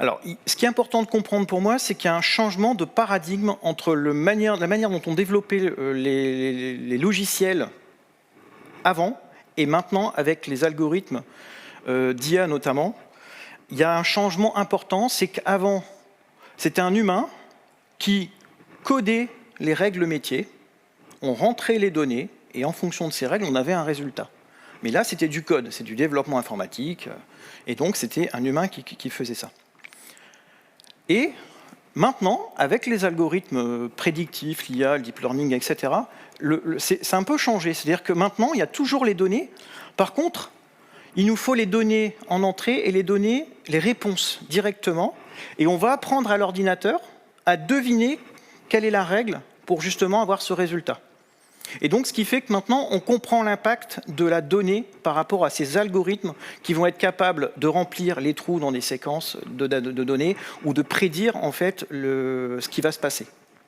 Alors, ce qui est important de comprendre pour moi, c'est qu'il y a un changement de paradigme entre la manière dont on développait les logiciels avant et maintenant avec les algorithmes d'IA notamment. Il y a un changement important, c'est qu'avant, c'était un humain qui codait les règles métiers, on rentrait les données, et en fonction de ces règles, on avait un résultat. Mais là, c'était du code, c'est du développement informatique, et donc c'était un humain qui faisait ça. Et maintenant, avec les algorithmes prédictifs, l'IA, le deep learning, etc., c'est un peu changé. C'est-à-dire que maintenant, il y a toujours les données. Par contre, il nous faut les données en entrée et les réponses directement. Et on va apprendre à l'ordinateur à deviner quelle est la règle pour justement avoir ce résultat. Et donc, ce qui fait que maintenant, on comprend l'impact de la donnée par rapport à ces algorithmes qui vont être capables de remplir les trous dans des séquences de données ou de prédire en fait ce qui va se passer.